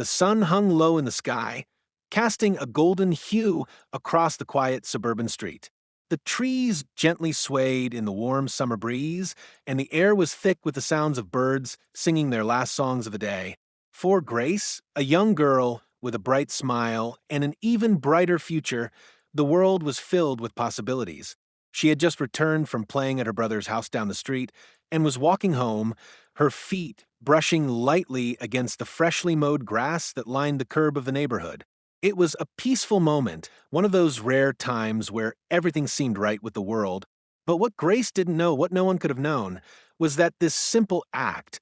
The sun hung low in the sky, casting a golden hue across the quiet suburban street. The trees gently swayed in the warm summer breeze, and the air was thick with the sounds of birds singing their last songs of the day. For Grace, a young girl with a bright smile and an even brighter future, the world was filled with possibilities. She had just returned from playing at her brother's house down the street and was walking home, her feet brushing lightly against the freshly mowed grass that lined the curb of the neighborhood. It was a peaceful moment, one of those rare times where everything seemed right with the world. But what Grace didn't know, what no one could have known, was that this simple act,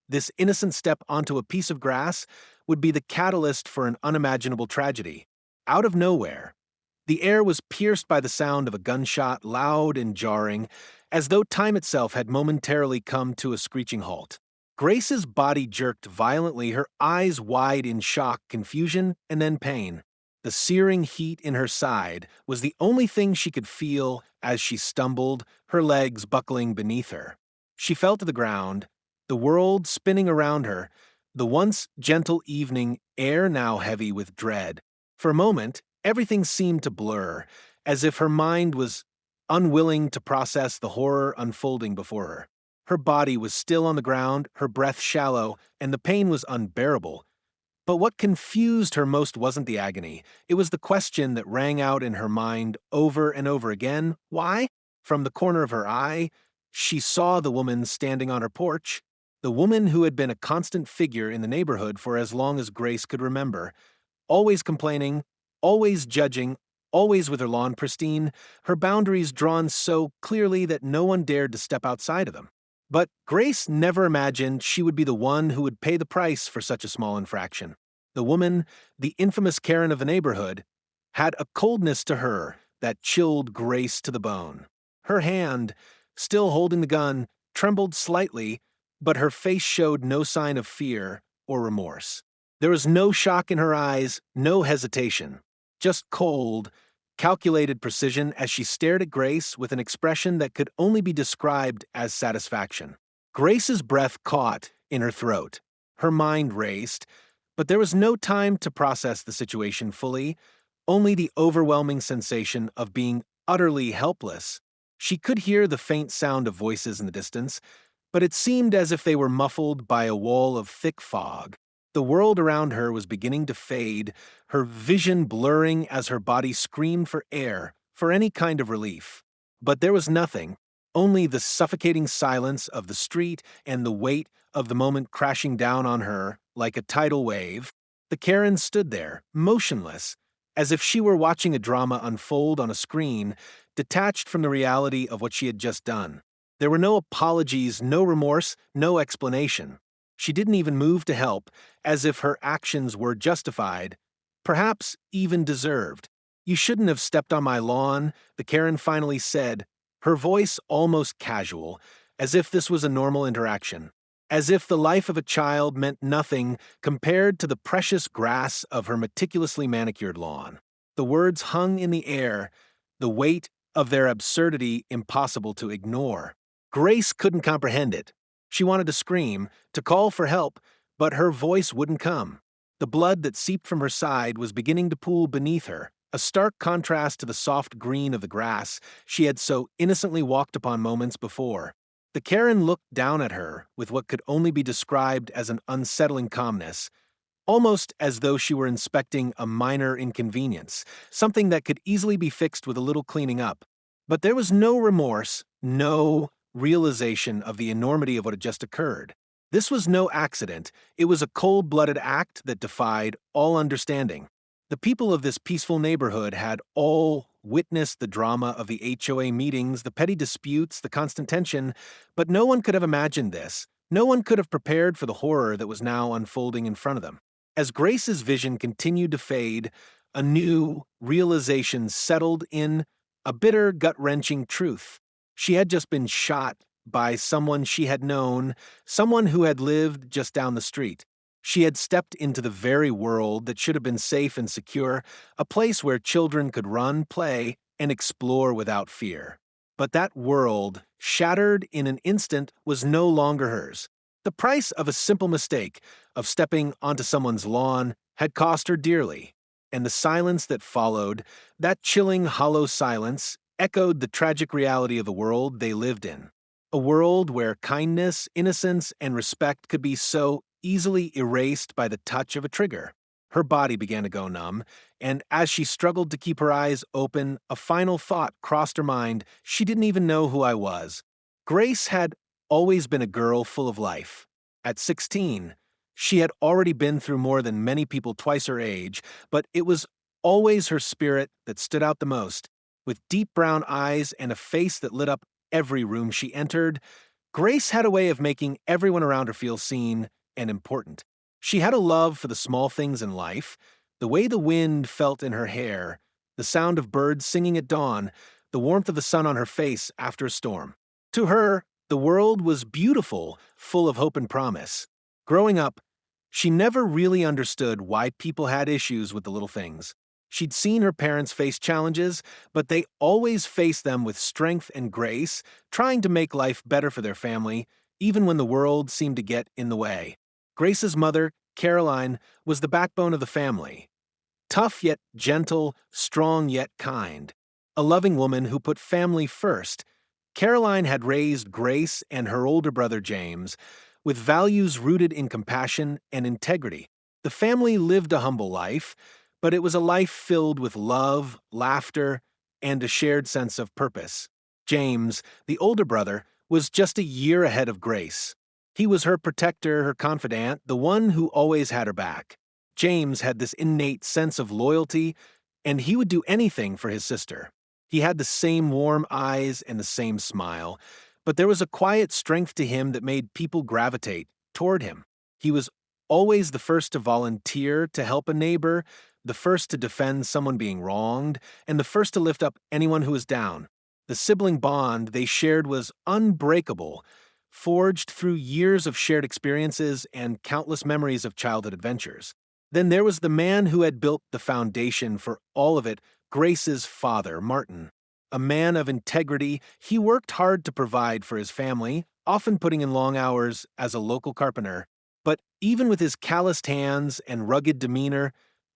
this innocent step onto a piece of grass, would be the catalyst for an unimaginable tragedy. Out of nowhere, the air was pierced by the sound of a gunshot, loud and jarring, as though time itself had momentarily come to a screeching halt. Grace's body jerked violently, her eyes wide in shock, confusion, and then pain. The searing heat in her side was the only thing she could feel as she stumbled, her legs buckling beneath her. She fell to the ground, the world spinning around her, the once gentle evening air now heavy with dread. For a moment, everything seemed to blur, as if her mind was unwilling to process the horror unfolding before her. Her body was still on the ground, her breath shallow, and the pain was unbearable. But what confused her most wasn't the agony. It was the question that rang out in her mind over and over again. Why? From the corner of her eye, she saw the woman standing on her porch, the woman who had been a constant figure in the neighborhood for as long as Grace could remember, always complaining, always judging, always with her lawn pristine, her boundaries drawn so clearly that no one dared to step outside of them. But Grace never imagined she would be the one who would pay the price for such a small infraction. The woman, the infamous Karen of the neighborhood, had a coldness to her that chilled Grace to the bone. Her hand, still holding the gun, trembled slightly, but her face showed no sign of fear or remorse. There was no shock in her eyes, no hesitation, just cold, calculated precision as she stared at Grace with an expression that could only be described as satisfaction. Grace's breath caught in her throat. Her mind raced, but there was no time to process the situation fully, only the overwhelming sensation of being utterly helpless. She could hear the faint sound of voices in the distance, but it seemed as if they were muffled by a wall of thick fog. The world around her was beginning to fade, her vision blurring as her body screamed for air, for any kind of relief. But there was nothing, only the suffocating silence of the street and the weight of the moment crashing down on her like a tidal wave. The Karen stood there, motionless, as if she were watching a drama unfold on a screen, detached from the reality of what she had just done. There were no apologies, no remorse, no explanation. She didn't even move to help, as if her actions were justified, perhaps even deserved. "You shouldn't have stepped on my lawn," the Karen finally said, her voice almost casual, as if this was a normal interaction, as if the life of a child meant nothing compared to the precious grass of her meticulously manicured lawn. The words hung in the air, the weight of their absurdity impossible to ignore. Grace couldn't comprehend it. She wanted to scream, to call for help, but her voice wouldn't come. The blood that seeped from her side was beginning to pool beneath her, a stark contrast to the soft green of the grass she had so innocently walked upon moments before. The Karen looked down at her with what could only be described as an unsettling calmness, almost as though she were inspecting a minor inconvenience, something that could easily be fixed with a little cleaning up. But there was no remorse, no realization of the enormity of what had just occurred. This was no accident. It was a cold-blooded act that defied all understanding. The people of this peaceful neighborhood had all witnessed the drama of the HOA meetings, the petty disputes, the constant tension, but no one could have imagined this. No one could have prepared for the horror that was now unfolding in front of them. As Grace's vision continued to fade, a new realization settled in, a bitter, gut-wrenching truth. She had just been shot by someone she had known, someone who had lived just down the street. She had stepped into the very world that should have been safe and secure, a place where children could run, play, and explore without fear. But that world, shattered in an instant, was no longer hers. The price of a simple mistake, of stepping onto someone's lawn, had cost her dearly. And the silence that followed, that chilling, hollow silence, echoed the tragic reality of the world they lived in. A world where kindness, innocence, and respect could be so easily erased by the touch of a trigger. Her body began to go numb, and as she struggled to keep her eyes open, a final thought crossed her mind. She didn't even know who I was. Grace had always been a girl full of life. At 16, she had already been through more than many people twice her age, but it was always her spirit that stood out the most. With deep brown eyes and a face that lit up every room she entered, Grace had a way of making everyone around her feel seen and important. She had a love for the small things in life, the way the wind felt in her hair, the sound of birds singing at dawn, the warmth of the sun on her face after a storm. To her, the world was beautiful, full of hope and promise. Growing up, she never really understood why people had issues with the little things. She'd seen her parents face challenges, but they always faced them with strength and grace, trying to make life better for their family, even when the world seemed to get in the way. Grace's mother, Caroline, was the backbone of the family. Tough yet gentle, strong yet kind. A loving woman who put family first. Caroline had raised Grace and her older brother James with values rooted in compassion and integrity. The family lived a humble life, but it was a life filled with love, laughter, and a shared sense of purpose. James, the older brother, was just a year ahead of Grace. He was her protector, her confidant, the one who always had her back. James had this innate sense of loyalty, and he would do anything for his sister. He had the same warm eyes and the same smile, but there was a quiet strength to him that made people gravitate toward him. He was always the first to volunteer to help a neighbor, the first to defend someone being wronged, and the first to lift up anyone who was down. The sibling bond they shared was unbreakable, forged through years of shared experiences and countless memories of childhood adventures. Then there was the man who had built the foundation for all of it, Grace's father, Martin. A man of integrity, he worked hard to provide for his family, often putting in long hours as a local carpenter. But even with his calloused hands and rugged demeanor,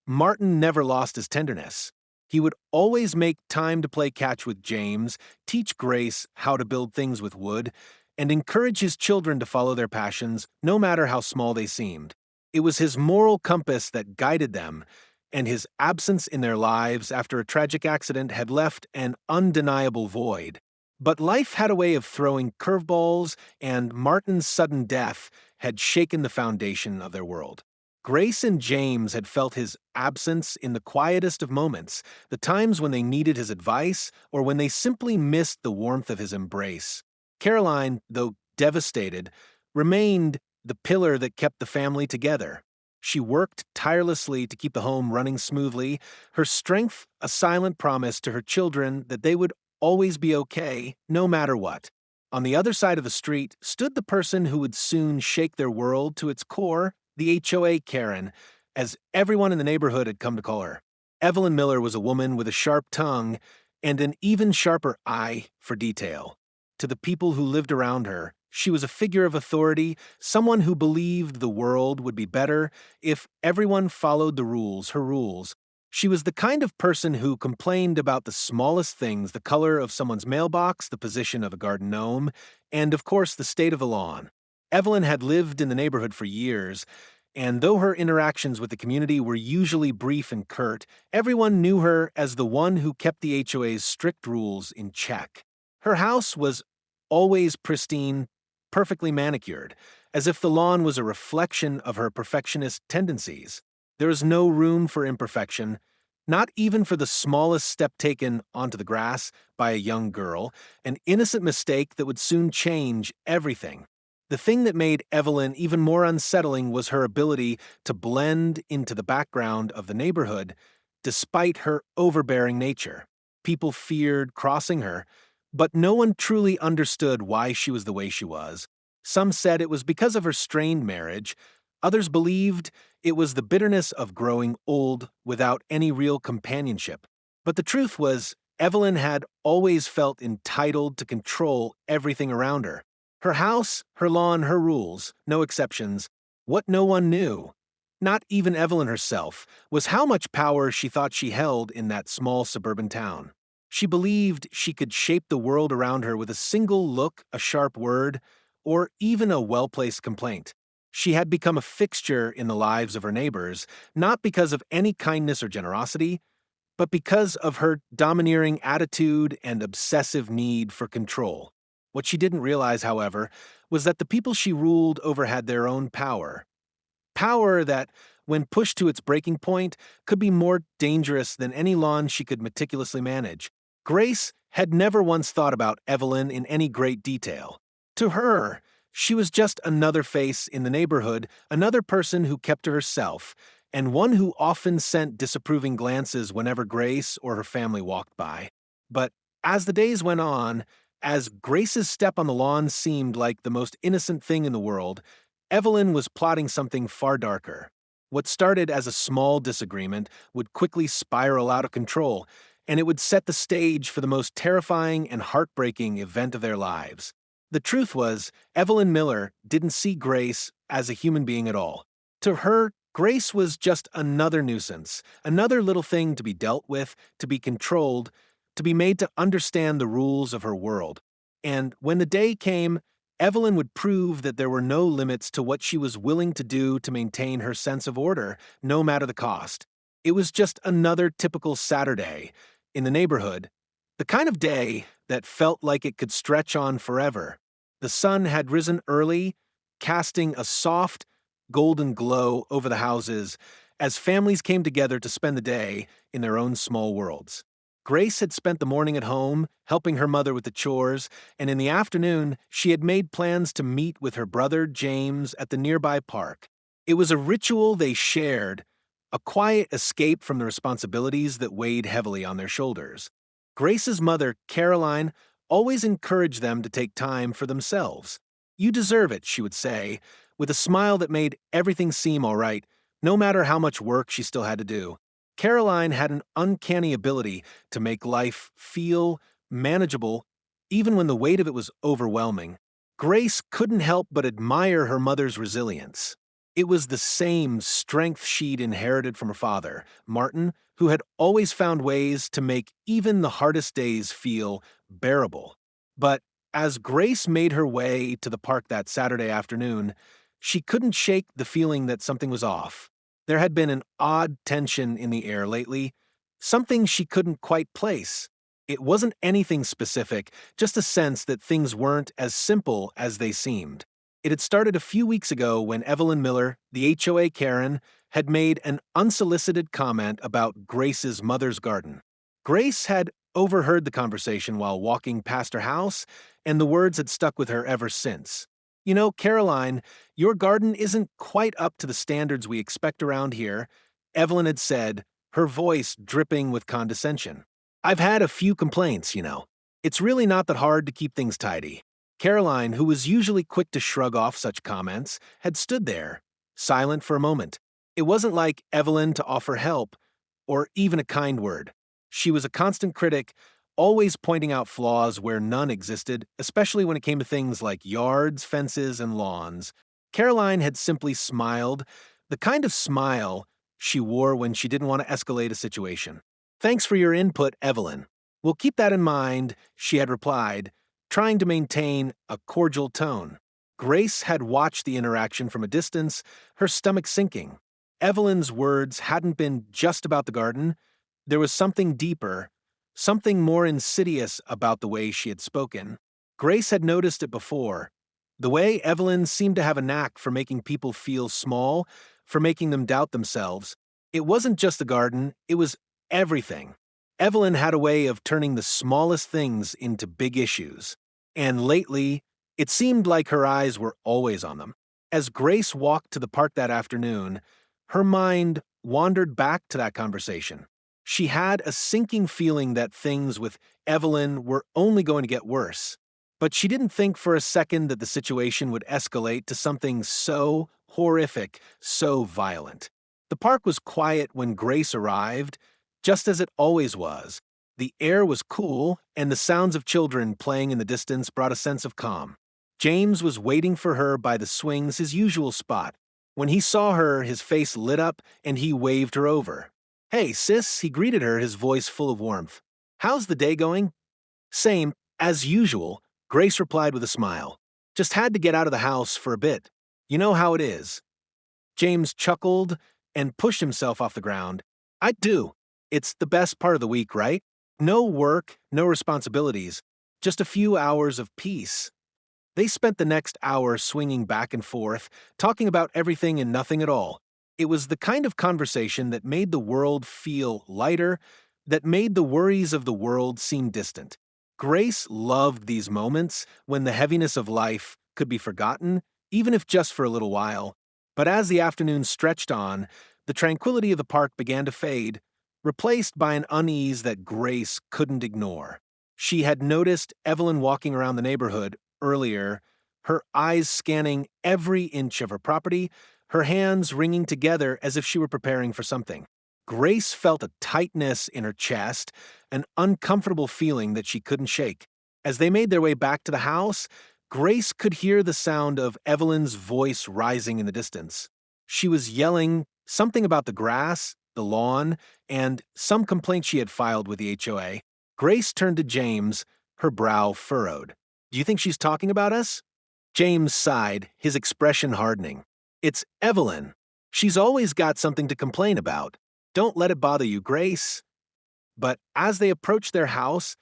Martin never lost his tenderness. He would always make time to play catch with James, teach Grace how to build things with wood, and encourage his children to follow their passions, no matter how small they seemed. It was his moral compass that guided them, and his absence in their lives after a tragic accident had left an undeniable void. But life had a way of throwing curveballs, and Martin's sudden death had shaken the foundation of their world. Grace and James had felt his absence in the quietest of moments, the times when they needed his advice or when they simply missed the warmth of his embrace. Caroline, though devastated, remained the pillar that kept the family together. She worked tirelessly to keep the home running smoothly, her strength a silent promise to her children that they would always be okay, no matter what. On the other side of the street stood the person who would soon shake their world to its core, the HOA Karen, as everyone in the neighborhood had come to call her. Evelyn Miller was a woman with a sharp tongue and an even sharper eye for detail. To the people who lived around her, she was a figure of authority, someone who believed the world would be better if everyone followed the rules, her rules. She was the kind of person who complained about the smallest things, the color of someone's mailbox, the position of a garden gnome, and of course the state of the lawn. Evelyn had lived in the neighborhood for years, and though her interactions with the community were usually brief and curt, everyone knew her as the one who kept the HOA's strict rules in check. Her house was always pristine, perfectly manicured, as if the lawn was a reflection of her perfectionist tendencies. There was no room for imperfection, not even for the smallest step taken onto the grass by a young girl, an innocent mistake that would soon change everything. The thing that made Evelyn even more unsettling was her ability to blend into the background of the neighborhood, despite her overbearing nature. People feared crossing her, but no one truly understood why she was the way she was. Some said it was because of her strained marriage. Others believed it was the bitterness of growing old without any real companionship. But the truth was, Evelyn had always felt entitled to control everything around her. Her house, her lawn, her rules, no exceptions. What no one knew, not even Evelyn herself, was how much power she thought she held in that small suburban town. She believed she could shape the world around her with a single look, a sharp word, or even a well-placed complaint. She had become a fixture in the lives of her neighbors, not because of any kindness or generosity, but because of her domineering attitude and obsessive need for control. What she didn't realize, however, was that the people she ruled over had their own power. Power that, when pushed to its breaking point, could be more dangerous than any lawn she could meticulously manage. Grace had never once thought about Evelyn in any great detail. To her, she was just another face in the neighborhood, another person who kept to herself, and one who often sent disapproving glances whenever Grace or her family walked by. But as the days went on, as Grace's step on the lawn seemed like the most innocent thing in the world, Evelyn was plotting something far darker. What started as a small disagreement would quickly spiral out of control, and it would set the stage for the most terrifying and heartbreaking event of their lives. The truth was, Evelyn Miller didn't see Grace as a human being at all. To her, Grace was just another nuisance, another little thing to be dealt with, to be controlled, to be made to understand the rules of her world. And when the day came, Evelyn would prove that there were no limits to what she was willing to do to maintain her sense of order, no matter the cost. It was just another typical Saturday in the neighborhood, the kind of day that felt like it could stretch on forever. The sun had risen early, casting a soft, golden glow over the houses as families came together to spend the day in their own small worlds. Grace had spent the morning at home, helping her mother with the chores, and in the afternoon, she had made plans to meet with her brother, James, at the nearby park. It was a ritual they shared, a quiet escape from the responsibilities that weighed heavily on their shoulders. Grace's mother, Caroline, always encouraged them to take time for themselves. "You deserve it," she would say, with a smile that made everything seem all right, no matter how much work she still had to do. Caroline had an uncanny ability to make life feel manageable, even when the weight of it was overwhelming. Grace couldn't help but admire her mother's resilience. It was the same strength she'd inherited from her father, Martin, who had always found ways to make even the hardest days feel bearable. But as Grace made her way to the park that Saturday afternoon, she couldn't shake the feeling that something was off. There had been an odd tension in the air lately, something she couldn't quite place. It wasn't anything specific, just a sense that things weren't as simple as they seemed. It had started a few weeks ago when Evelyn Miller, the HOA Karen, had made an unsolicited comment about Grace's mother's garden. Grace had overheard the conversation while walking past her house, and the words had stuck with her ever since. "You know, Caroline, your garden isn't quite up to the standards we expect around here," Evelyn had said, her voice dripping with condescension. "I've had a few complaints, you know. It's really not that hard to keep things tidy." Caroline, who was usually quick to shrug off such comments, had stood there, silent for a moment. It wasn't like Evelyn to offer help, or even a kind word. She was a constant critic, always pointing out flaws where none existed, especially when it came to things like yards, fences, and lawns. Caroline had simply smiled, the kind of smile she wore when she didn't want to escalate a situation. "Thanks for your input, Evelyn. We'll keep that in mind," she had replied, trying to maintain a cordial tone. Grace had watched the interaction from a distance, her stomach sinking. Evelyn's words hadn't been just about the garden. There was something deeper, something more insidious about the way she had spoken. Grace had noticed it before. The way Evelyn seemed to have a knack for making people feel small, for making them doubt themselves. It wasn't just the garden, it was everything. Evelyn had a way of turning the smallest things into big issues. And lately, it seemed like her eyes were always on them. As Grace walked to the park that afternoon, her mind wandered back to that conversation. She had a sinking feeling that things with Evelyn were only going to get worse. But she didn't think for a second that the situation would escalate to something so horrific, so violent. The park was quiet when Grace arrived, just as it always was. The air was cool, and the sounds of children playing in the distance brought a sense of calm. James was waiting for her by the swings, his usual spot. When he saw her, his face lit up and he waved her over. "Hey, sis," he greeted her, his voice full of warmth. "How's the day going?" "Same, as usual," Grace replied with a smile. "Just had to get out of the house for a bit. You know how it is." James chuckled and pushed himself off the ground. "I do. It's the best part of the week, right? No work, no responsibilities, just a few hours of peace." They spent the next hour swinging back and forth, talking about everything and nothing at all. It was the kind of conversation that made the world feel lighter, that made the worries of the world seem distant. Grace loved these moments when the heaviness of life could be forgotten, even if just for a little while. But as the afternoon stretched on, the tranquility of the park began to fade, replaced by an unease that Grace couldn't ignore. She had noticed Evelyn walking around the neighborhood earlier, her eyes scanning every inch of her property, her hands wringing together as if she were preparing for something. Grace felt a tightness in her chest, an uncomfortable feeling that she couldn't shake. As they made their way back to the house, Grace could hear the sound of Evelyn's voice rising in the distance. She was yelling something about the grass, the lawn, and some complaint she had filed with the HOA. Grace turned to James, her brow furrowed. "Do you think she's talking about us?" James sighed, his expression hardening. "It's Evelyn. She's always got something to complain about. Don't let it bother you, Grace." But as they approached their house,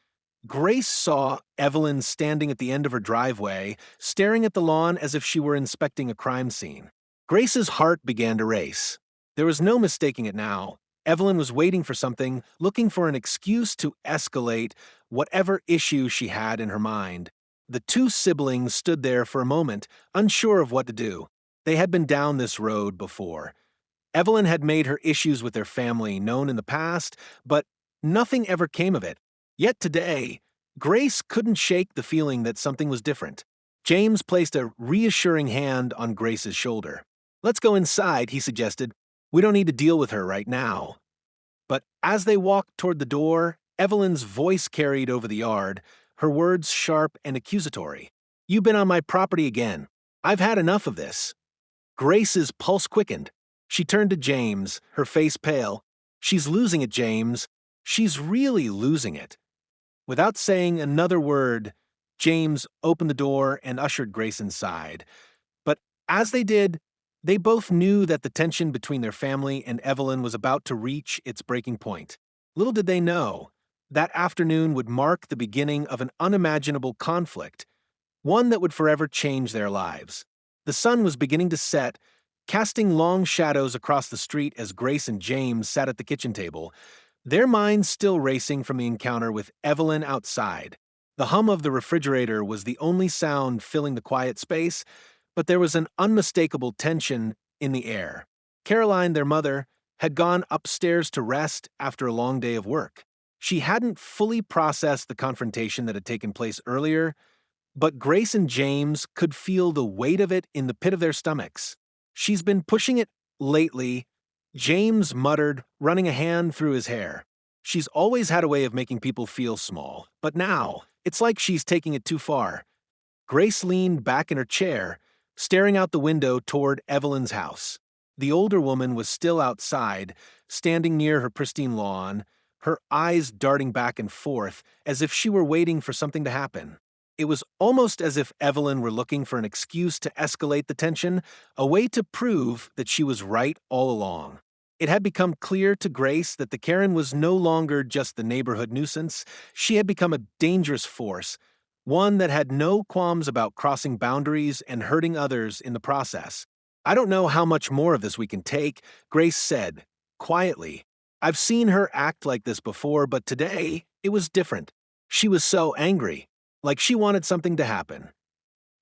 Grace saw Evelyn standing at the end of her driveway, staring at the lawn as if she were inspecting a crime scene. Grace's heart began to race. There was no mistaking it now. Evelyn was waiting for something, looking for an excuse to escalate whatever issue she had in her mind. The two siblings stood there for a moment, unsure of what to do. They had been down this road before. Evelyn had made her issues with their family known in the past, but nothing ever came of it. Yet today, Grace couldn't shake the feeling that something was different. James placed a reassuring hand on Grace's shoulder. "Let's go inside," he suggested. "We don't need to deal with her right now." But as they walked toward the door, Evelyn's voice carried over the yard, her words sharp and accusatory. "You've been on my property again. I've had enough of this." Grace's pulse quickened. She turned to James, her face pale. "She's losing it, James. She's really losing it." Without saying another word, James opened the door and ushered Grace inside. But as they did, they both knew that the tension between their family and Evelyn was about to reach its breaking point. Little did they know, that afternoon would mark the beginning of an unimaginable conflict, one that would forever change their lives. The sun was beginning to set, casting long shadows across the street as Grace and James sat at the kitchen table, their minds still racing from the encounter with Evelyn outside. The hum of the refrigerator was the only sound filling the quiet space, but there was an unmistakable tension in the air. Caroline, their mother, had gone upstairs to rest after a long day of work. She hadn't fully processed the confrontation that had taken place earlier, but Grace and James could feel the weight of it in the pit of their stomachs. "She's been pushing it lately," James muttered, running a hand through his hair. "She's always had a way of making people feel small, but now, it's like she's taking it too far." Grace leaned back in her chair, staring out the window toward Evelyn's house. The older woman was still outside, standing near her pristine lawn, her eyes darting back and forth as if she were waiting for something to happen. It was almost as if Evelyn were looking for an excuse to escalate the tension, a way to prove that she was right all along. It had become clear to Grace that the Karen was no longer just the neighborhood nuisance. She had become a dangerous force, one that had no qualms about crossing boundaries and hurting others in the process. "I don't know how much more of this we can take," Grace said, quietly. "I've seen her act like this before, but today, it was different. She was so angry, like she wanted something to happen."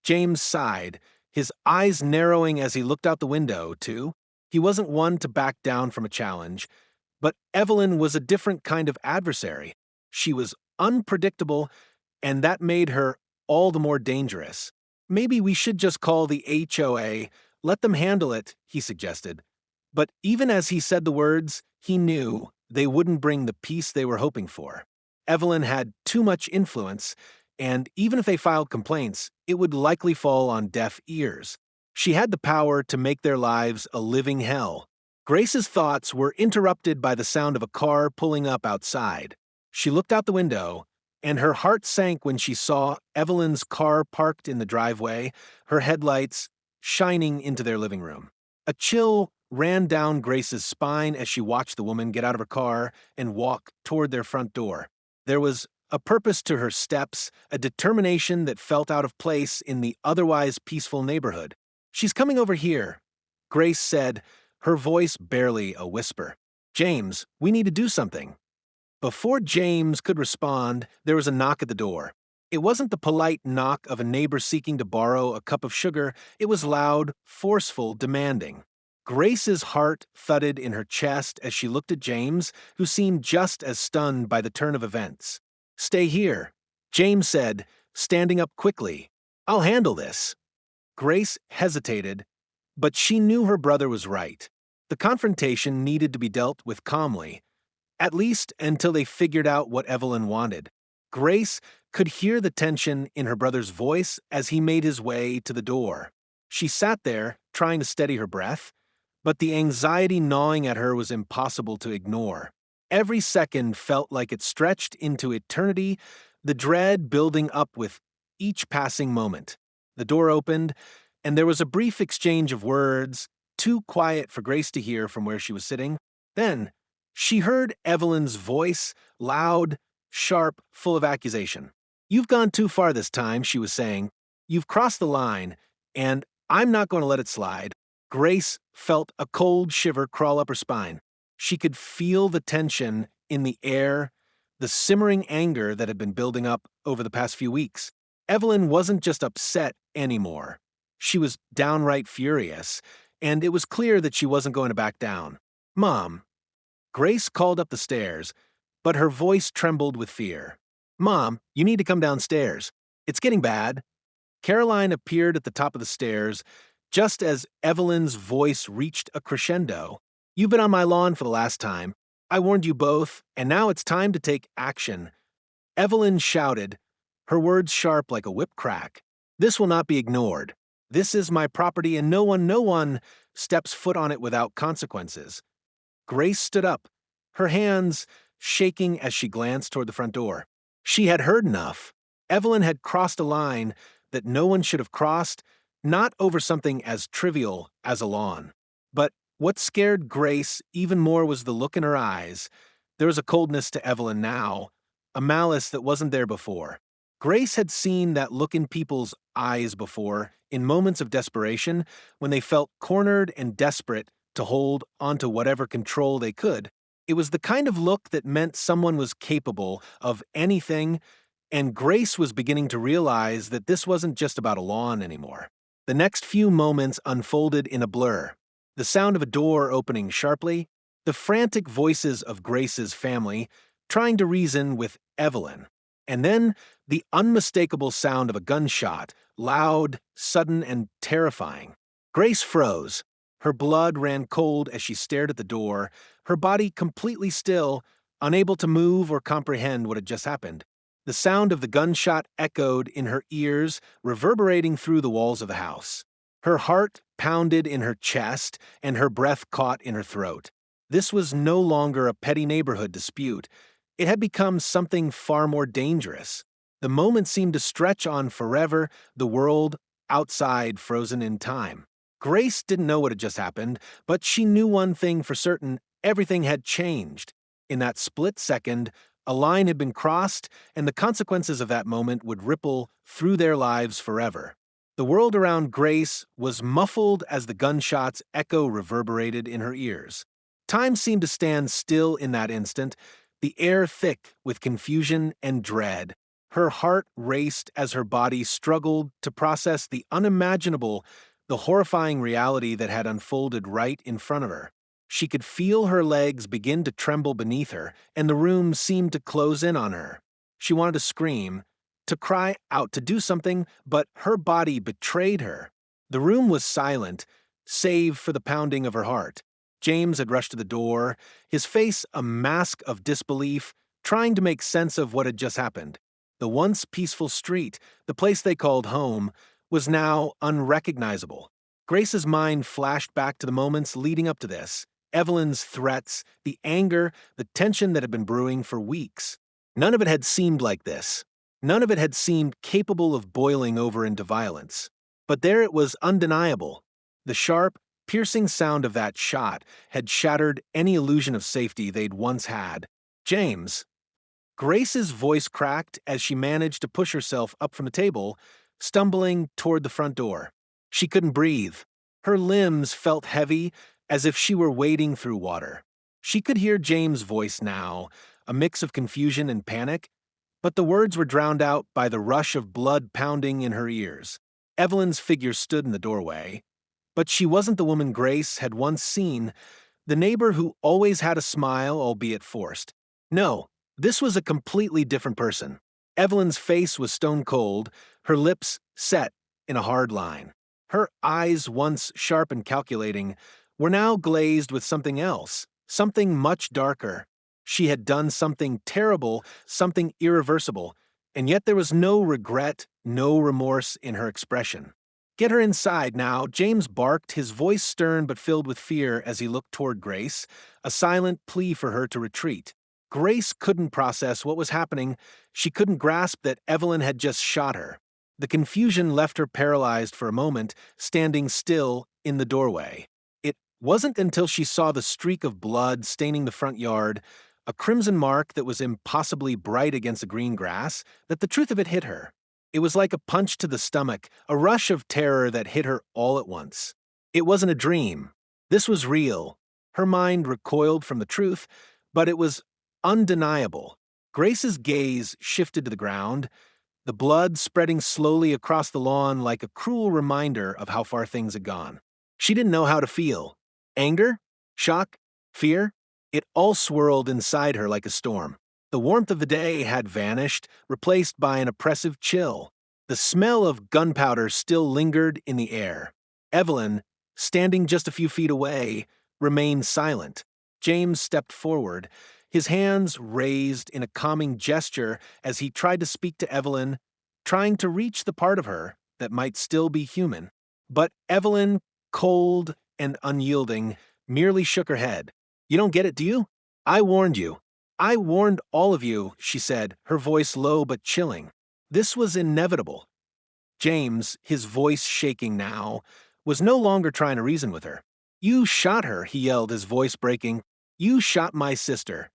James sighed, his eyes narrowing as he looked out the window, too. He wasn't one to back down from a challenge, but Evelyn was a different kind of adversary. She was unpredictable, and that made her all the more dangerous. "Maybe we should just call the HOA, let them handle it," he suggested. But even as he said the words, he knew they wouldn't bring the peace they were hoping for. Evelyn had too much influence, and even if they filed complaints, it would likely fall on deaf ears. She had the power to make their lives a living hell. Grace's thoughts were interrupted by the sound of a car pulling up outside. She looked out the window, and her heart sank when she saw Evelyn's car parked in the driveway, her headlights shining into their living room. A chill ran down Grace's spine as she watched the woman get out of her car and walk toward their front door. There was a purpose to her steps, a determination that felt out of place in the otherwise peaceful neighborhood. "She's coming over here," Grace said, her voice barely a whisper. "James, we need to do something." Before James could respond, there was a knock at the door. It wasn't the polite knock of a neighbor seeking to borrow a cup of sugar, it was loud, forceful, demanding. Grace's heart thudded in her chest as she looked at James, who seemed just as stunned by the turn of events. "Stay here," James said, standing up quickly. "I'll handle this." Grace hesitated, but she knew her brother was right. The confrontation needed to be dealt with calmly, at least until they figured out what Evelyn wanted. Grace could hear the tension in her brother's voice as he made his way to the door. She sat there, trying to steady her breath, but the anxiety gnawing at her was impossible to ignore. Every second felt like it stretched into eternity, the dread building up with each passing moment. The door opened, and there was a brief exchange of words, too quiet for Grace to hear from where she was sitting. Then, she heard Evelyn's voice, loud, sharp, full of accusation. "You've gone too far this time," she was saying. "You've crossed the line, and I'm not going to let it slide." Grace felt a cold shiver crawl up her spine. She could feel the tension in the air, the simmering anger that had been building up over the past few weeks. Evelyn wasn't just upset anymore. She was downright furious, and it was clear that she wasn't going to back down. "Mom." Grace called up the stairs, but her voice trembled with fear. "Mom, you need to come downstairs. It's getting bad." Caroline appeared at the top of the stairs just as Evelyn's voice reached a crescendo. "You've been on my lawn for the last time. I warned you both, and now it's time to take action." Evelyn shouted, her words sharp like a whip crack. "This will not be ignored. This is my property, and no one steps foot on it without consequences." Grace stood up, her hands shaking as she glanced toward the front door. She had heard enough. Evelyn had crossed a line that no one should have crossed, not over something as trivial as a lawn. But what scared Grace even more was the look in her eyes. There was a coldness to Evelyn now, a malice that wasn't there before. Grace had seen that look in people's eyes before, in moments of desperation, when they felt cornered and desperate to hold onto whatever control they could. It was the kind of look that meant someone was capable of anything, and Grace was beginning to realize that this wasn't just about a lawn anymore. The next few moments unfolded in a blur. The sound of a door opening sharply, the frantic voices of Grace's family trying to reason with Evelyn, and then the unmistakable sound of a gunshot, loud, sudden, and terrifying. Grace froze. Her blood ran cold as she stared at the door, her body completely still, unable to move or comprehend what had just happened. The sound of the gunshot echoed in her ears, reverberating through the walls of the house. Her heart pounded in her chest, and her breath caught in her throat. This was no longer a petty neighborhood dispute. It had become something far more dangerous. The moment seemed to stretch on forever, the world outside frozen in time. Grace didn't know what had just happened, but she knew one thing for certain: everything had changed. In that split second, a line had been crossed, and the consequences of that moment would ripple through their lives forever. The world around Grace was muffled as the gunshot's echo reverberated in her ears. Time seemed to stand still in that instant, the air thick with confusion and dread. Her heart raced as her body struggled to process the unimaginable, the horrifying reality that had unfolded right in front of her. She could feel her legs begin to tremble beneath her, and the room seemed to close in on her. She wanted to scream, to cry out, to do something, but her body betrayed her. The room was silent, save for the pounding of her heart. James had rushed to the door, his face a mask of disbelief, trying to make sense of what had just happened. The once peaceful street, the place they called home, was now unrecognizable. Grace's mind flashed back to the moments leading up to this. Evelyn's threats, the anger, the tension that had been brewing for weeks. None of it had seemed like this. None of it had seemed capable of boiling over into violence. But there it was undeniable. The sharp, piercing sound of that shot had shattered any illusion of safety they'd once had. James. Grace's voice cracked as she managed to push herself up from the table, stumbling toward the front door. She couldn't breathe. Her limbs felt heavy, as if she were wading through water. She could hear James' voice now, a mix of confusion and panic, but the words were drowned out by the rush of blood pounding in her ears. Evelyn's figure stood in the doorway, but she wasn't the woman Grace had once seen, the neighbor who always had a smile, albeit forced. No, this was a completely different person. Evelyn's face was stone cold, her lips set in a hard line. Her eyes, once sharp and calculating, were now glazed with something else, something much darker. She had done something terrible, something irreversible, and yet there was no regret, no remorse in her expression. Get her inside now, James barked, his voice stern but filled with fear as he looked toward Grace, a silent plea for her to retreat. Grace couldn't process what was happening. She couldn't grasp that Evelyn had just shot her. The confusion left her paralyzed for a moment, standing still in the doorway. It wasn't until she saw the streak of blood staining the front yard, a crimson mark that was impossibly bright against the green grass, that the truth of it hit her. It was like a punch to the stomach, a rush of terror that hit her all at once. It wasn't a dream. This was real. Her mind recoiled from the truth, but it was undeniable. Grace's gaze shifted to the ground, the blood spreading slowly across the lawn like a cruel reminder of how far things had gone. She didn't know how to feel. Anger? Shock? Fear? It all swirled inside her like a storm. The warmth of the day had vanished, replaced by an oppressive chill. The smell of gunpowder still lingered in the air. Evelyn, standing just a few feet away, remained silent. James stepped forward, his hands raised in a calming gesture as he tried to speak to Evelyn, trying to reach the part of her that might still be human. But Evelyn, cold and unyielding, merely shook her head. "You don't get it, do you? I warned you. I warned all of you," she said, her voice low but chilling. This was inevitable. James, his voice shaking now, was no longer trying to reason with her. "You shot her," he yelled, his voice breaking. "You shot my sister."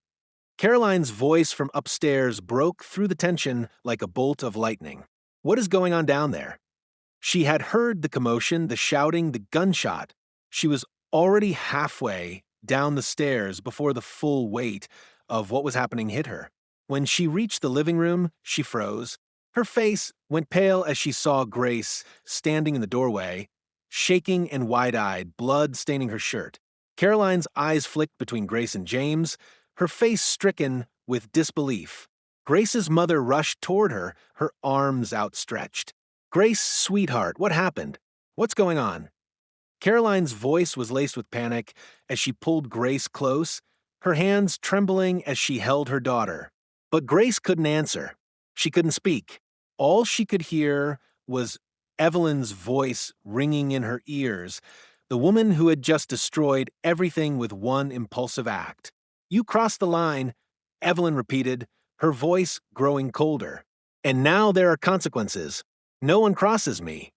Caroline's voice from upstairs broke through the tension like a bolt of lightning. "What is going on down there?" She had heard the commotion, the shouting, the gunshot. She was already halfway down the stairs before the full weight of what was happening hit her. When she reached the living room, she froze. Her face went pale as she saw Grace standing in the doorway, shaking and wide-eyed, blood staining her shirt. Caroline's eyes flicked between Grace and James, her face stricken with disbelief. Grace's mother rushed toward her, her arms outstretched. "Grace, sweetheart, what happened? What's going on?" Caroline's voice was laced with panic as she pulled Grace close, her hands trembling as she held her daughter. But Grace couldn't answer. She couldn't speak. All she could hear was Evelyn's voice ringing in her ears, the woman who had just destroyed everything with one impulsive act. "You crossed the line," Evelyn repeated, her voice growing colder. "And now there are consequences. No one crosses me."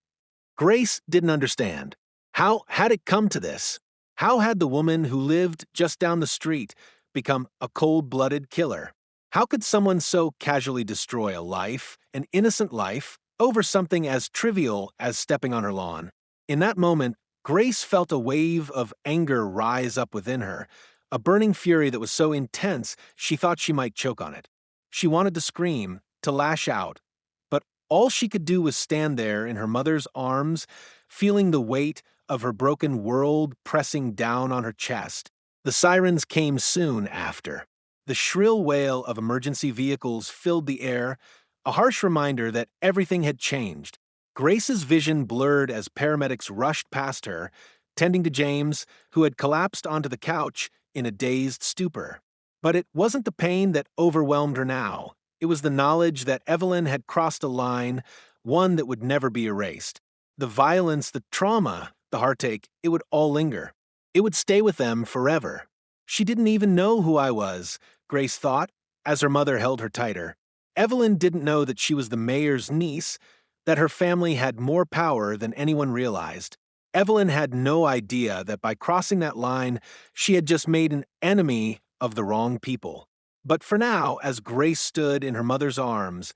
Grace didn't understand. How had it come to this? How had the woman who lived just down the street become a cold-blooded killer? How could someone so casually destroy a life, an innocent life, over something as trivial as stepping on her lawn? In that moment, Grace felt a wave of anger rise up within her, a burning fury that was so intense she thought she might choke on it. She wanted to scream, to lash out, but all she could do was stand there in her mother's arms, feeling the weight of her broken world pressing down on her chest. The sirens came soon after. The shrill wail of emergency vehicles filled the air, a harsh reminder that everything had changed. Grace's vision blurred as paramedics rushed past her, tending to James, who had collapsed onto the couch in a dazed stupor. But it wasn't the pain that overwhelmed her now. It was the knowledge that Evelyn had crossed a line, one that would never be erased. The violence, the trauma, the heartache, it would all linger. It would stay with them forever. She didn't even know who I was, Grace thought, as her mother held her tighter. Evelyn didn't know that she was the mayor's niece, that her family had more power than anyone realized. Evelyn had no idea that by crossing that line, she had just made an enemy of the wrong people. But for now, as Grace stood in her mother's arms,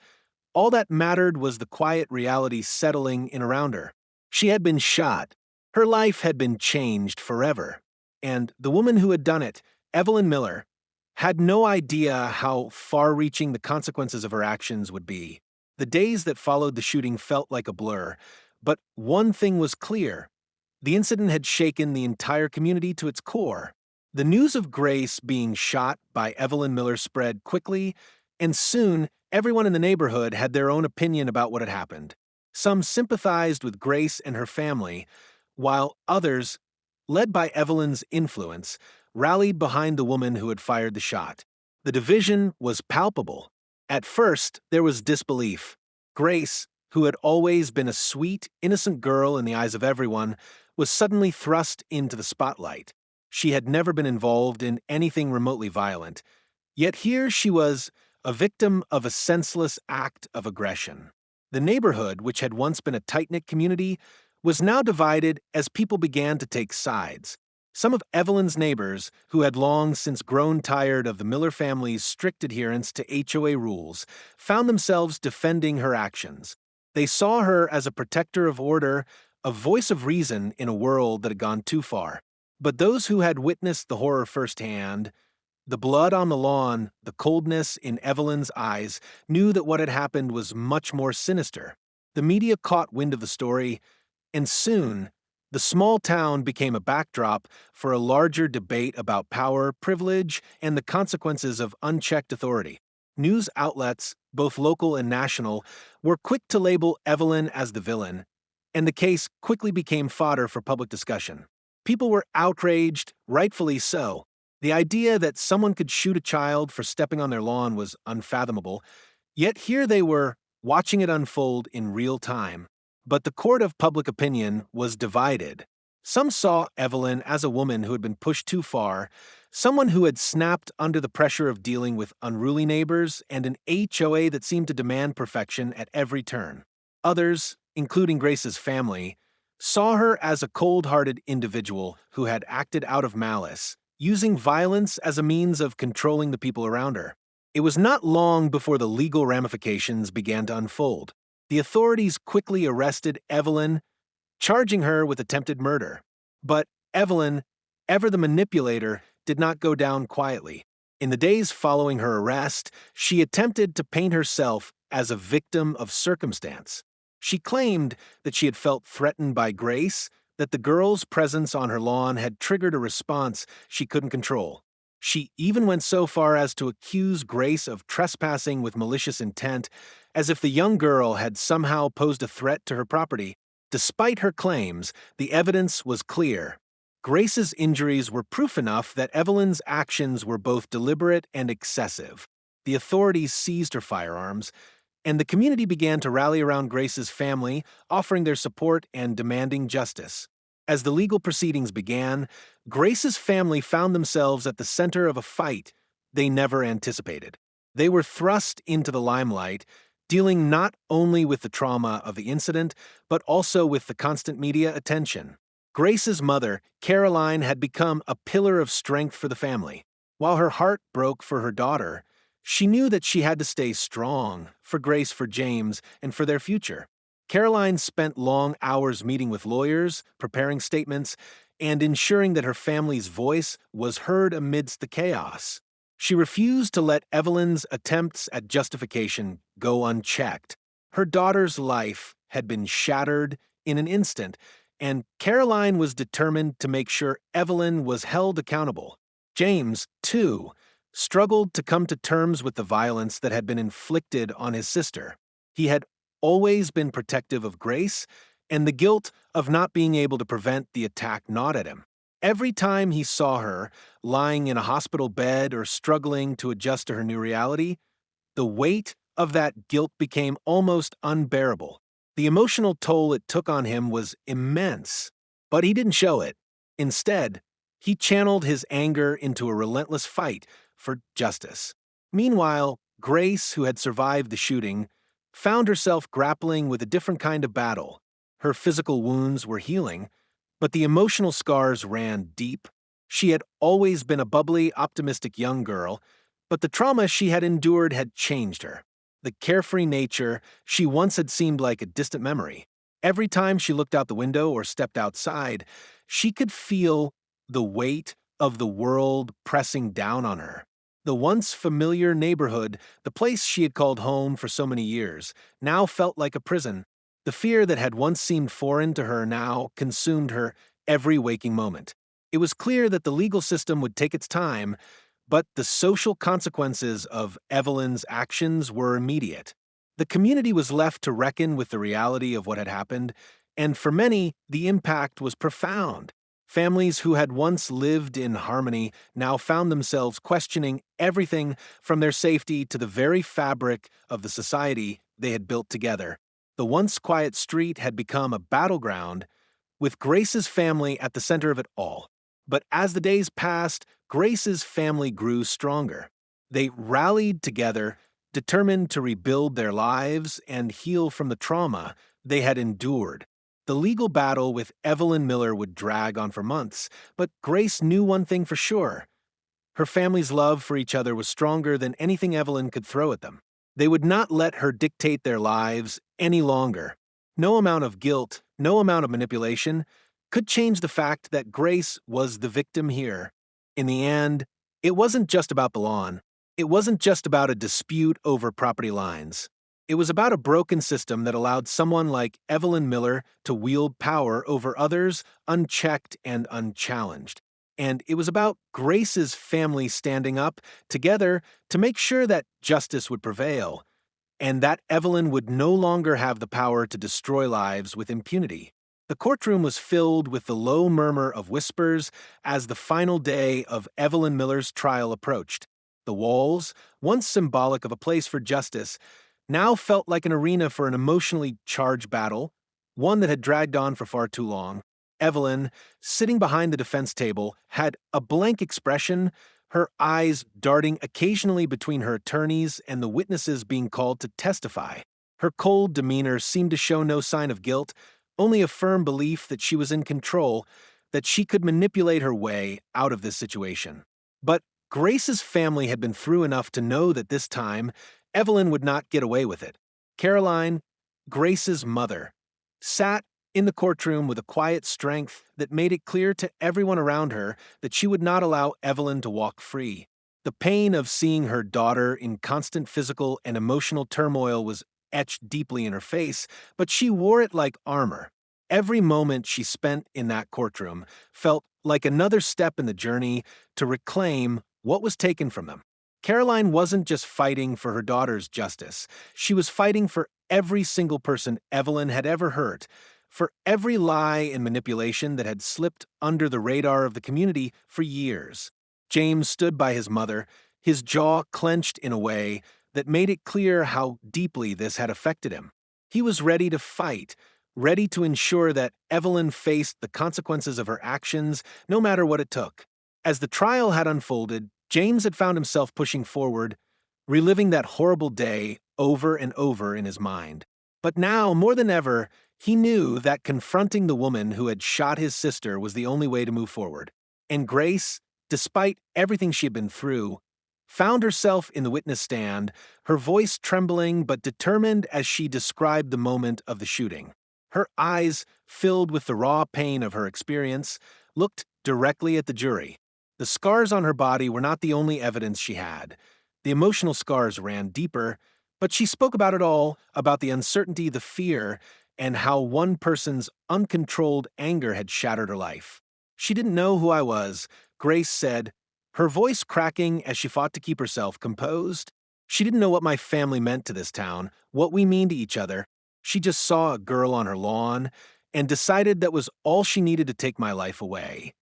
all that mattered was the quiet reality settling in around her. She had been shot. Her life had been changed forever. And the woman who had done it, Evelyn Miller, had no idea how far-reaching the consequences of her actions would be. The days that followed the shooting felt like a blur, but one thing was clear. The incident had shaken the entire community to its core. The news of Grace being shot by Evelyn Miller spread quickly, and soon everyone in the neighborhood had their own opinion about what had happened. Some sympathized with Grace and her family, while others, led by Evelyn's influence, rallied behind the woman who had fired the shot. The division was palpable. At first, there was disbelief. Grace, who had always been a sweet, innocent girl in the eyes of everyone, was suddenly thrust into the spotlight. She had never been involved in anything remotely violent, yet here she was, a victim of a senseless act of aggression. The neighborhood, which had once been a tight-knit community, was now divided as people began to take sides. Some of Evelyn's neighbors, who had long since grown tired of the Miller family's strict adherence to HOA rules, found themselves defending her actions. They saw her as a protector of order, a voice of reason in a world that had gone too far. But those who had witnessed the horror firsthand, the blood on the lawn, the coldness in Evelyn's eyes, knew that what had happened was much more sinister. The media caught wind of the story, and soon, the small town became a backdrop for a larger debate about power, privilege, and the consequences of unchecked authority. News outlets, both local and national, were quick to label Evelyn as the villain, and the case quickly became fodder for public discussion. People were outraged, rightfully so. The idea that someone could shoot a child for stepping on their lawn was unfathomable, yet here they were, watching it unfold in real time. But the court of public opinion was divided. Some saw Evelyn as a woman who had been pushed too far, someone who had snapped under the pressure of dealing with unruly neighbors and an HOA that seemed to demand perfection at every turn. Others, including Grace's family, saw her as a cold-hearted individual who had acted out of malice, using violence as a means of controlling the people around her. It was not long before the legal ramifications began to unfold. The authorities quickly arrested Evelyn, charging her with attempted murder. But Evelyn, ever the manipulator, did not go down quietly. In the days following her arrest, she attempted to paint herself as a victim of circumstance. She claimed that she had felt threatened by Grace, that the girl's presence on her lawn had triggered a response she couldn't control. She even went so far as to accuse Grace of trespassing with malicious intent, as if the young girl had somehow posed a threat to her property. Despite her claims, the evidence was clear. Grace's injuries were proof enough that Evelyn's actions were both deliberate and excessive. The authorities seized her firearms, and the community began to rally around Grace's family, offering their support and demanding justice. As the legal proceedings began, Grace's family found themselves at the center of a fight they never anticipated. They were thrust into the limelight, dealing not only with the trauma of the incident, but also with the constant media attention. Grace's mother, Caroline, had become a pillar of strength for the family. While her heart broke for her daughter, she knew that she had to stay strong for Grace, for James, and for their future. Caroline spent long hours meeting with lawyers, preparing statements, and ensuring that her family's voice was heard amidst the chaos. She refused to let Evelyn's attempts at justification go unchecked. Her daughter's life had been shattered in an instant, and Caroline was determined to make sure Evelyn was held accountable. James, too, struggled to come to terms with the violence that had been inflicted on his sister. He had always been protective of Grace, and the guilt of not being able to prevent the attack gnawed at him. Every time he saw her, lying in a hospital bed or struggling to adjust to her new reality, the weight of that guilt became almost unbearable. The emotional toll it took on him was immense, but he didn't show it. Instead, he channeled his anger into a relentless fight for justice. Meanwhile, Grace, who had survived the shooting, found herself grappling with a different kind of battle. Her physical wounds were healing, but the emotional scars ran deep. She had always been a bubbly, optimistic young girl, but the trauma she had endured had changed her. The carefree nature she once had seemed like a distant memory. Every time she looked out the window or stepped outside, she could feel the weight of the world pressing down on her. The once familiar neighborhood, the place she had called home for so many years, now felt like a prison. The fear that had once seemed foreign to her now consumed her every waking moment. It was clear that the legal system would take its time, but the social consequences of Evelyn's actions were immediate. The community was left to reckon with the reality of what had happened, and for many, the impact was profound. Families who had once lived in harmony now found themselves questioning everything from their safety to the very fabric of the society they had built together. The once quiet street had become a battleground, with Grace's family at the center of it all. But as the days passed, Grace's family grew stronger. They rallied together, determined to rebuild their lives and heal from the trauma they had endured. The legal battle with Evelyn Miller would drag on for months, but Grace knew one thing for sure. Her family's love for each other was stronger than anything Evelyn could throw at them. They would not let her dictate their lives any longer. No amount of guilt, no amount of manipulation could change the fact that Grace was the victim here. In the end, it wasn't just about the lawn. It wasn't just about a dispute over property lines. It was about a broken system that allowed someone like Evelyn Miller to wield power over others unchecked and unchallenged. And it was about Grace's family standing up together to make sure that justice would prevail, and that Evelyn would no longer have the power to destroy lives with impunity. The courtroom was filled with the low murmur of whispers as the final day of Evelyn Miller's trial approached. The walls, once symbolic of a place for justice, now felt like an arena for an emotionally charged battle, one that had dragged on for far too long. Evelyn, sitting behind the defense table, had a blank expression, her eyes darting occasionally between her attorneys and the witnesses being called to testify. Her cold demeanor seemed to show no sign of guilt, only a firm belief that she was in control, that she could manipulate her way out of this situation. But Grace's family had been through enough to know that this time, Evelyn would not get away with it. Caroline, Grace's mother, sat in the courtroom with a quiet strength that made it clear to everyone around her that she would not allow Evelyn to walk free. The pain of seeing her daughter in constant physical and emotional turmoil was etched deeply in her face, but she wore it like armor. Every moment she spent in that courtroom felt like another step in the journey to reclaim what was taken from them. Caroline wasn't just fighting for her daughter's justice. She was fighting for every single person Evelyn had ever hurt, for every lie and manipulation that had slipped under the radar of the community for years. James stood by his mother, his jaw clenched in a way that made it clear how deeply this had affected him. He was ready to fight, ready to ensure that Evelyn faced the consequences of her actions, no matter what it took. As the trial had unfolded, James had found himself pushing forward, reliving that horrible day over and over in his mind. But now, more than ever, he knew that confronting the woman who had shot his sister was the only way to move forward. And Grace, despite everything she had been through, found herself in the witness stand, her voice trembling but determined as she described the moment of the shooting. Her eyes, filled with the raw pain of her experience, looked directly at the jury. The scars on her body were not the only evidence she had. The emotional scars ran deeper, but she spoke about it all, about the uncertainty, the fear, and how one person's uncontrolled anger had shattered her life. She didn't know who I was, Grace said, her voice cracking as she fought to keep herself composed. She didn't know what my family meant to this town, what we mean to each other. She just saw a girl on her lawn and decided that was all she needed to take my life away.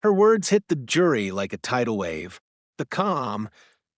Her words hit the jury like a tidal wave. The calm,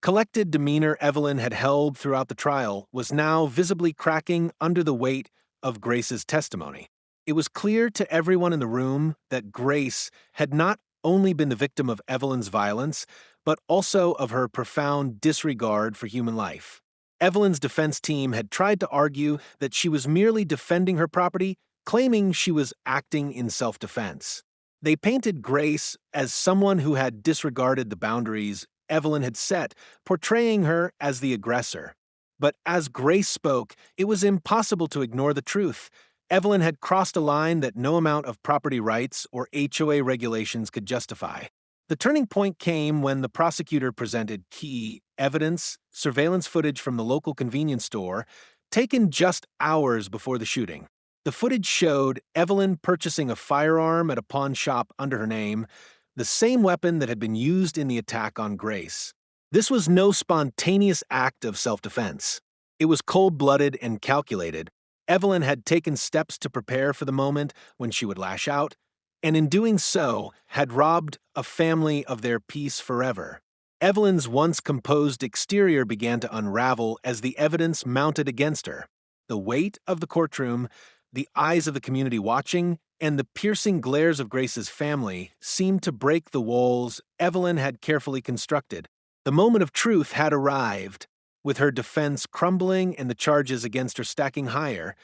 collected demeanor Evelyn had held throughout the trial was now visibly cracking under the weight of Grace's testimony. It was clear to everyone in the room that Grace had not only been the victim of Evelyn's violence, but also of her profound disregard for human life. Evelyn's defense team had tried to argue that she was merely defending her property, claiming she was acting in self-defense. They painted Grace as someone who had disregarded the boundaries Evelyn had set, portraying her as the aggressor. But as Grace spoke, it was impossible to ignore the truth. Evelyn had crossed a line that no amount of property rights or HOA regulations could justify. The turning point came when the prosecutor presented key evidence, surveillance footage from the local convenience store, taken just hours before the shooting. The footage showed Evelyn purchasing a firearm at a pawn shop under her name, the same weapon that had been used in the attack on Grace. This was no spontaneous act of self-defense. It was cold-blooded and calculated. Evelyn had taken steps to prepare for the moment when she would lash out, and in doing so, had robbed a family of their peace forever. Evelyn's once composed exterior began to unravel as the evidence mounted against her. The weight of the courtroom, the eyes of the community watching, and the piercing glares of Grace's family seemed to break the walls Evelyn had carefully constructed. The moment of truth had arrived. With her defense crumbling and the charges against her stacking higher,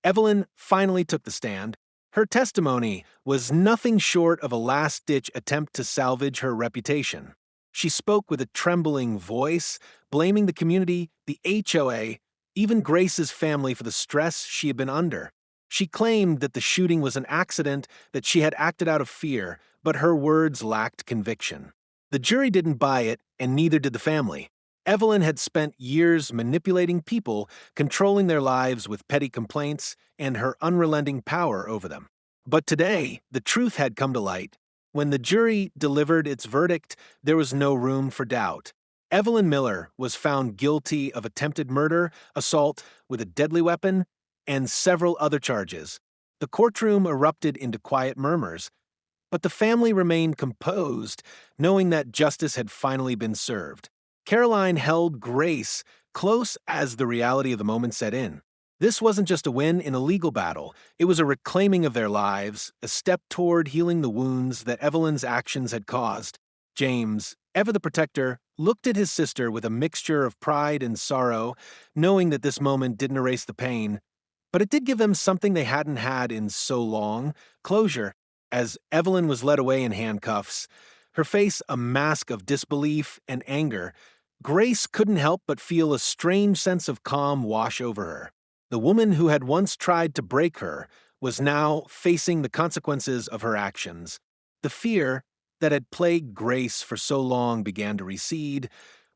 Evelyn finally took the stand. Her testimony was nothing short of a last-ditch attempt to salvage her reputation. She spoke with a trembling voice, blaming the community, the HOA, even Grace's family for the stress she had been under. She claimed that the shooting was an accident, that she had acted out of fear, but her words lacked conviction. The jury didn't buy it, and neither did the family. Evelyn had spent years manipulating people, controlling their lives with petty complaints and her unrelenting power over them. But today, the truth had come to light. When the jury delivered its verdict, there was no room for doubt. Evelyn Miller was found guilty of attempted murder, assault with a deadly weapon, and several other charges. The courtroom erupted into quiet murmurs, but the family remained composed, knowing that justice had finally been served. Caroline held Grace close as the reality of the moment set in. This wasn't just a win in a legal battle, it was a reclaiming of their lives, a step toward healing the wounds that Evelyn's actions had caused. James, ever the protector, looked at his sister with a mixture of pride and sorrow, knowing that this moment didn't erase the pain. But it did give them something they hadn't had in so long, closure. As Evelyn was led away in handcuffs, her face a mask of disbelief and anger, Grace couldn't help but feel a strange sense of calm wash over her. The woman who had once tried to break her was now facing the consequences of her actions. The fear that had plagued Grace for so long began to recede,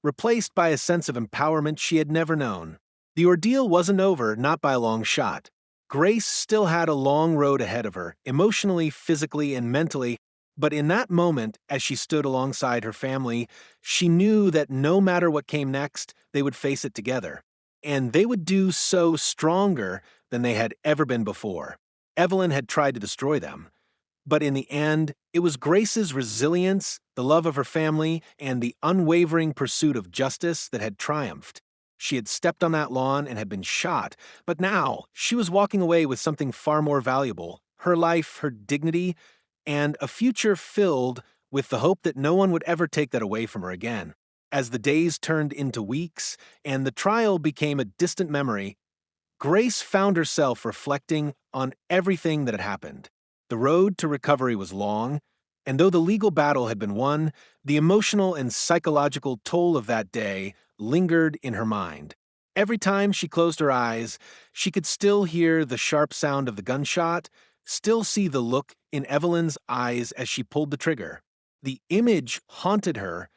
replaced by a sense of empowerment she had never known. The ordeal wasn't over, not by a long shot. Grace still had a long road ahead of her, emotionally, physically, and mentally, but in that moment, as she stood alongside her family, she knew that no matter what came next, they would face it together. And they would do so stronger than they had ever been before. Evelyn had tried to destroy them, but in the end, it was Grace's resilience, the love of her family, and the unwavering pursuit of justice that had triumphed. She had stepped on that lawn and had been shot, but now she was walking away with something far more valuable, her life, her dignity, and a future filled with the hope that no one would ever take that away from her again. As the days turned into weeks and the trial became a distant memory, Grace found herself reflecting on everything that had happened. The road to recovery was long, and though the legal battle had been won, the emotional and psychological toll of that day lingered in her mind. Every time she closed her eyes, she could still hear the sharp sound of the gunshot, still see the look in Evelyn's eyes as she pulled the trigger. The image haunted her,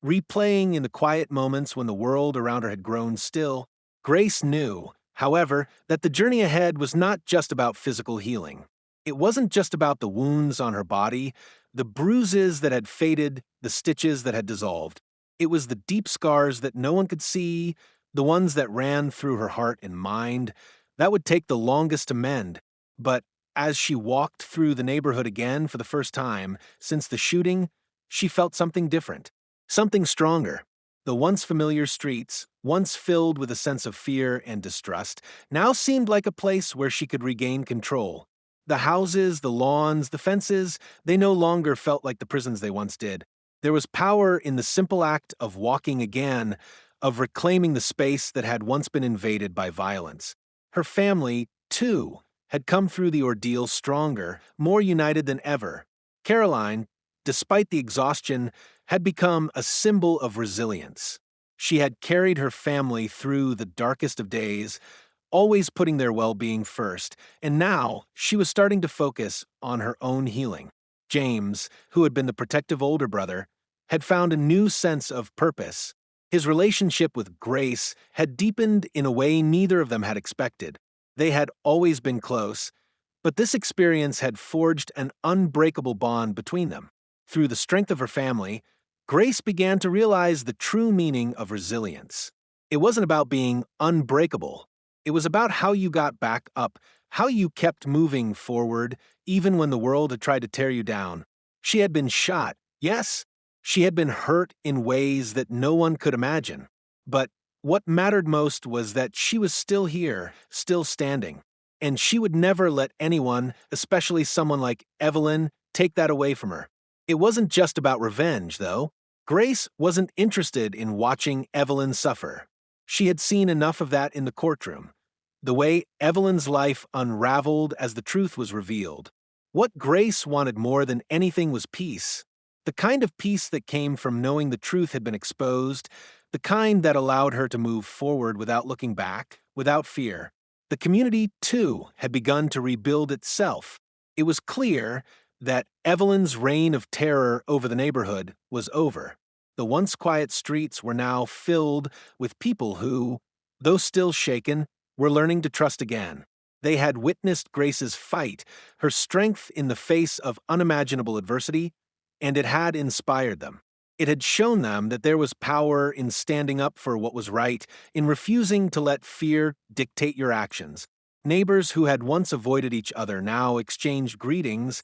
replaying in the quiet moments when the world around her had grown still. Grace knew, however, that the journey ahead was not just about physical healing. It wasn't just about the wounds on her body, the bruises that had faded, the stitches that had dissolved. It was the deep scars that no one could see, the ones that ran through her heart and mind, that would take the longest to mend. But as she walked through the neighborhood again for the first time since the shooting, she felt something different, something stronger. The once familiar streets, once filled with a sense of fear and distrust, now seemed like a place where she could regain control. The houses, the lawns, the fences, they no longer felt like the prisons they once did. There was power in the simple act of walking again, of reclaiming the space that had once been invaded by violence. Her family, too, had come through the ordeal stronger, more united than ever. Caroline, despite the exhaustion, had become a symbol of resilience. She had carried her family through the darkest of days, always putting their well-being first, and now she was starting to focus on her own healing. James, who had been the protective older brother, had found a new sense of purpose. His relationship with Grace had deepened in a way neither of them had expected. They had always been close, but this experience had forged an unbreakable bond between them. Through the strength of her family, Grace began to realize the true meaning of resilience. It wasn't about being unbreakable. It was about how you got back up, how you kept moving forward, even when the world had tried to tear you down. She had been shot, yes. She had been hurt in ways that no one could imagine. But what mattered most was that she was still here, still standing. And she would never let anyone, especially someone like Evelyn, take that away from her. It wasn't just about revenge, though. Grace wasn't interested in watching Evelyn suffer. She had seen enough of that in the courtroom. The way Evelyn's life unraveled as the truth was revealed. What Grace wanted more than anything was peace. The kind of peace that came from knowing the truth had been exposed, the kind that allowed her to move forward without looking back, without fear. The community, too, had begun to rebuild itself. It was clear that Evelyn's reign of terror over the neighborhood was over. The once quiet streets were now filled with people who, though still shaken, were learning to trust again. They had witnessed Grace's fight, her strength in the face of unimaginable adversity, and it had inspired them. It had shown them that there was power in standing up for what was right, in refusing to let fear dictate your actions. Neighbors who had once avoided each other now exchanged greetings,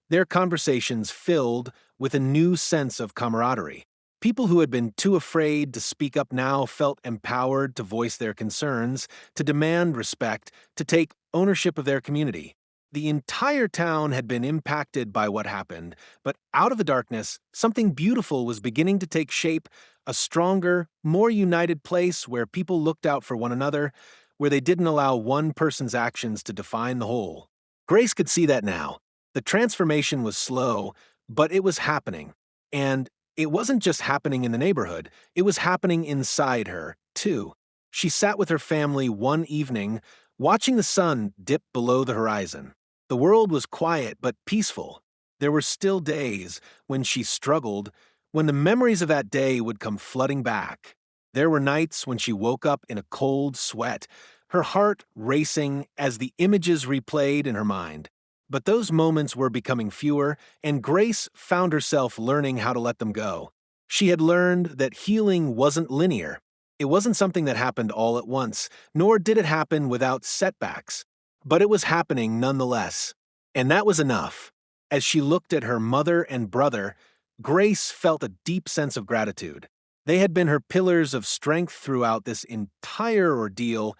their conversations filled with a new sense of camaraderie. People who had been too afraid to speak up now felt empowered to voice their concerns, to demand respect, to take ownership of their community. The entire town had been impacted by what happened, but out of the darkness, something beautiful was beginning to take shape, a stronger, more united place where people looked out for one another, where they didn't allow one person's actions to define the whole. Grace could see that now. The transformation was slow, but it was happening. And it wasn't just happening in the neighborhood, it was happening inside her, too. She sat with her family one evening, watching the sun dip below the horizon. The world was quiet but peaceful. There were still days when she struggled, when the memories of that day would come flooding back. There were nights when she woke up in a cold sweat, her heart racing as the images replayed in her mind. But those moments were becoming fewer, and Grace found herself learning how to let them go. She had learned that healing wasn't linear. It wasn't something that happened all at once, nor did it happen without setbacks. But it was happening nonetheless. And that was enough. As she looked at her mother and brother, Grace felt a deep sense of gratitude. They had been her pillars of strength throughout this entire ordeal,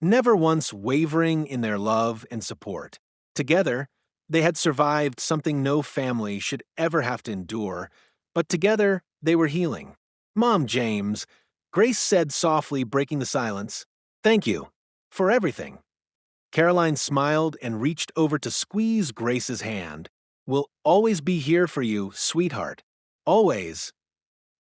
never once wavering in their love and support. Together, they had survived something no family should ever have to endure, but together they were healing. "Mom, James," Grace said softly, breaking the silence, "thank you for everything." Caroline smiled and reached over to squeeze Grace's hand. "We'll always be here for you, sweetheart. Always."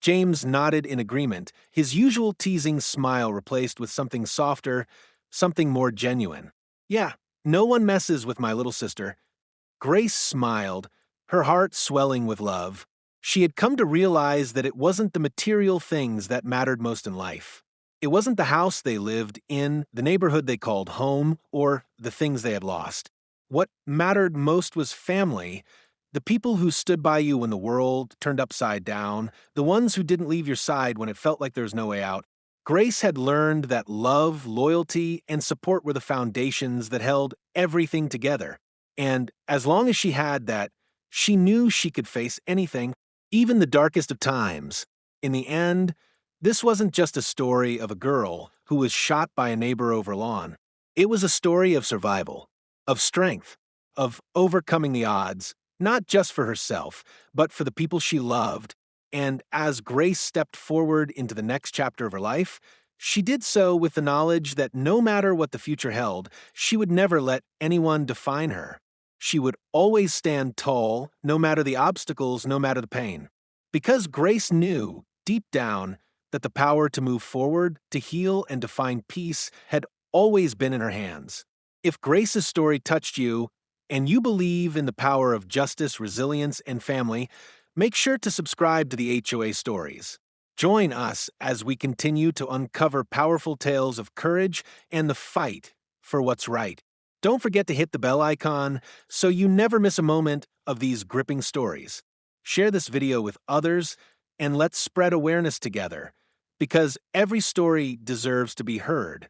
James nodded in agreement, his usual teasing smile replaced with something softer, something more genuine. "Yeah, no one messes with my little sister." Grace smiled, her heart swelling with love. She had come to realize that it wasn't the material things that mattered most in life. It wasn't the house they lived in, the neighborhood they called home, or the things they had lost. What mattered most was family, the people who stood by you when the world turned upside down, the ones who didn't leave your side when it felt like there was no way out. Grace had learned that love, loyalty, and support were the foundations that held everything together. And as long as she had that, she knew she could face anything, even the darkest of times. In the end, This wasn't just a story of a girl who was shot by a neighbor over lawn. It was a story of survival, of strength, of overcoming the odds, not just for herself, but for the people she loved. And as Grace stepped forward into the next chapter of her life, she did so with the knowledge that no matter what the future held, she would never let anyone define her. She would always stand tall, no matter the obstacles, no matter the pain. Because Grace knew, deep down, that the power to move forward, to heal, and to find peace had always been in her hands. If Grace's story touched you, and you believe in the power of justice, resilience, and family, make sure to subscribe to the HOA Stories. Join us as we continue to uncover powerful tales of courage and the fight for what's right. Don't forget to hit the bell icon so you never miss a moment of these gripping stories. Share this video with others, and let's spread awareness together, because every story deserves to be heard.